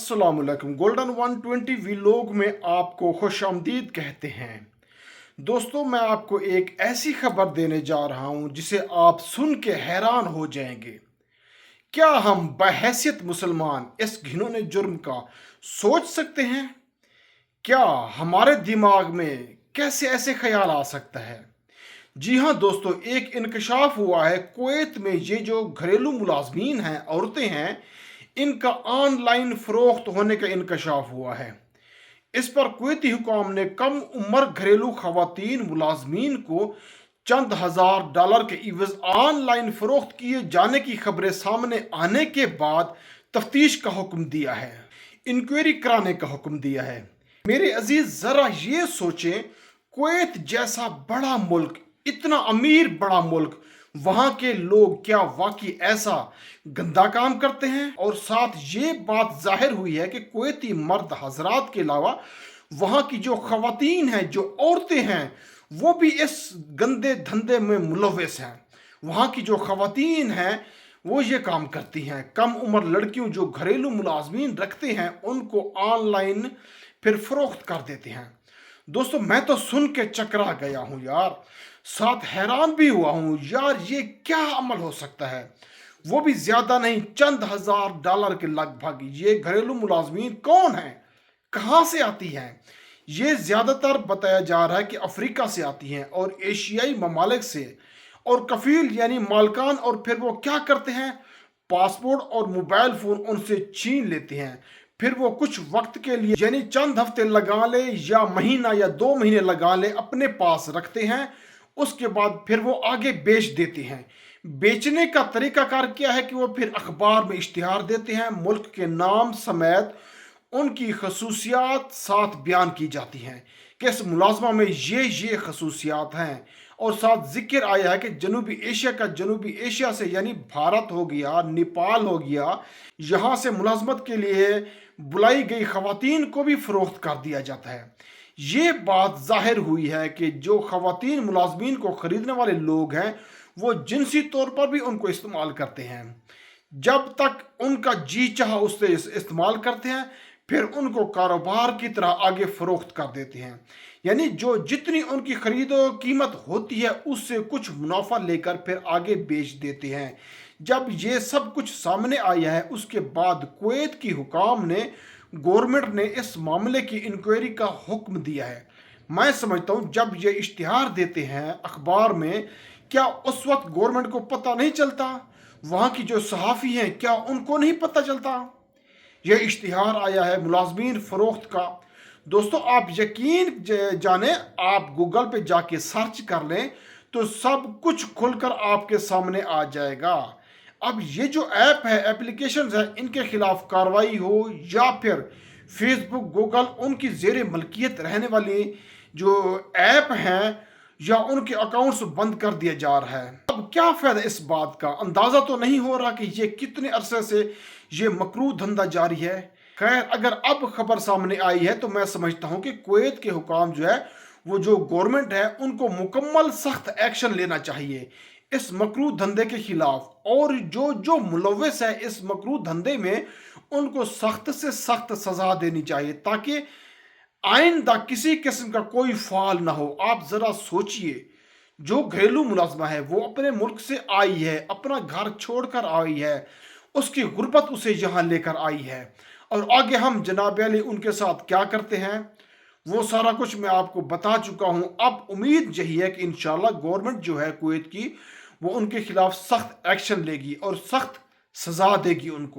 अस्सलाम वालेकुम। Golden 120 vlog में आपको खुश आमदीद कहते हैं। दोस्तों, मैं आपको एक ऐसी खबर देने जा रहा हूं जिसे आप सुन के हैरान हो जाएंगे। क्या हम बहैसियत मुसलमान इस घिनौने जुर्म का सोच सकते हैं? क्या हमारे दिमाग में कैसे ऐसे ख्याल आ सकता है? जी हाँ दोस्तों, एक इंकशाफ हुआ है कुवैत में। ये जो घरेलू मुलाजमीन हैं, औरतें हैं, इनका ऑनलाइन फरोख्त होने का इंकशाफ हुआ है। इस पर कुवैती हुकाम ने कम उम्र घरेलू खवातीन मुलाजमीन को चंद हजार डॉलर के इवज ऑनलाइन फरोख्त किए जाने की खबरें सामने आने के बाद तफ्तीश का हुक्म दिया है, इंक्वायरी कराने का हुक्म दिया है। मेरे अजीज, जरा ये सोचें, कुवैत जैसा बड़ा मुल्क, इतना अमीर बड़ा मुल्क, वहां के लोग क्या वाकई ऐसा गंदा काम करते हैं? और साथ ये बात जाहिर हुई है कि कुवैती मर्द हजरात के अलावा वहां की जो खवातीन हैं, जो औरतें हैं, वो भी इस गंदे धंधे में मुलव्वस हैं। वहां की जो खवातीन हैं वो ये काम करती हैं। कम उम्र लड़कियों जो घरेलू मुलाजमीन रखते हैं उनको ऑनलाइन फिर फरोख्त कर देते हैं। दोस्तों, मैं तो सुन के चकरा गया हूं यार, साथ हैरान भी हुआ हूं यार, ये क्या अमल हो सकता है? वो भी ज्यादा नहीं, चंद हजार डॉलर के लगभग। ये घरेलू मुलाजमीन कौन है, कहां से आती हैं? ये ज्यादातर बताया जा रहा है कि अफ्रीका से आती हैं और एशियाई ममालिक से, और कफील यानी मालकान, और फिर वो क्या करते हैं, पासपोर्ट और मोबाइल फोन उनसे छीन लेते हैं। फिर वो कुछ वक्त के लिए यानी चंद हफ्ते लगा ले या महीना या 2 महीने लगा ले अपने पास रखते हैं। उसके बाद फिर वो आगे बेच देते हैं। बेचने का तरीकाकार क्या है कि वो फिर अखबार में इश्तिहार देते हैं, मुल्क के नाम समेत उनकी खसूसियात साथ बयान की जाती हैं कि इस मुलाजमा में ये खसूसियात हैं। और साथ जिक्र आया है कि जनूबी एशिया से यानी भारत हो गया, नेपाल हो गया, यहाँ से मुलाजमत के लिए बुलाई गई खवातीन को भी फरोख्त कर दिया जाता है। ये बात जाहिर हुई है कि जो खवातीन मुलाजमीन को खरीदने वाले लोग हैं वो जिनसी तौर पर भी उनको इस्तेमाल करते हैं। जब तक उनका जी चाह उससे इस्तेमाल करते हैं, फिर उनको कारोबार की तरह आगे फरोख्त कर देते हैं। यानी जो जितनी उनकी खरीदो कीमत होती है उससे कुछ मुनाफा लेकर फिर आगे बेच देते हैं। जब ये सब कुछ सामने आया है उसके बाद कुवैत की हुकाम ने, गवर्नमेंट ने इस मामले की इंक्वायरी का हुक्म दिया है। मैं समझता हूँ जब ये इश्तिहार देते हैं अखबार में, क्या उस वक्त गवर्नमेंट को पता नहीं चलता? वहाँ की जो सहाफ़ी हैं क्या उनको नहीं पता चलता? यह इश्तिहार आया है मुलाजमीन फरोख्त का। दोस्तों, आप यकीन जाने, आप गूगल पे जाके सर्च कर लें तो सब कुछ खुलकर आपके सामने आ जाएगा। अब ये जो ऐप है, एप्लीकेशंस है, इनके खिलाफ कार्रवाई हो या फिर फेसबुक, गूगल, उनकी जेर मलकियत रहने वाली जो ऐप हैं, या उनके अकाउंट्स बंद कर दिया जा रहा है। अब क्या फायदा इस बात का? अंदाजा तो नहीं हो रहा कि ये कितने अरसे से ये मकरूह धंधा जारी है। खैर, अगर अब खबर सामने आई है तो मैं समझता हूं कि कुवैत के हुकाम जो है, वो जो गवर्नमेंट है, उनको मुकम्मल सख्त एक्शन लेना चाहिए इस मकरूह धंधे के खिलाफ। और जो जो मुलव्वस है इस मकरूह धंधे में, उनको सख्त से सख्त सजा देनी चाहिए ताकि आइंदा किसी किस्म का कोई फाल ना हो। आप जरा सोचिए, जो घरेलू मुलाजमा है वो अपने मुल्क से आई है, अपना घर छोड़कर आई है, उसकी गुर्बत उसे यहाँ लेकर आई है, और आगे हम जनाब अली उनके साथ क्या करते हैं वो सारा कुछ मैं आपको बता चुका हूँ। अब उम्मीद यही है कि इंशाल्लाह गवर्नमेंट जो है कुवैत की, वो उनके खिलाफ सख्त एक्शन लेगी और सख्त सजा देगी उनको।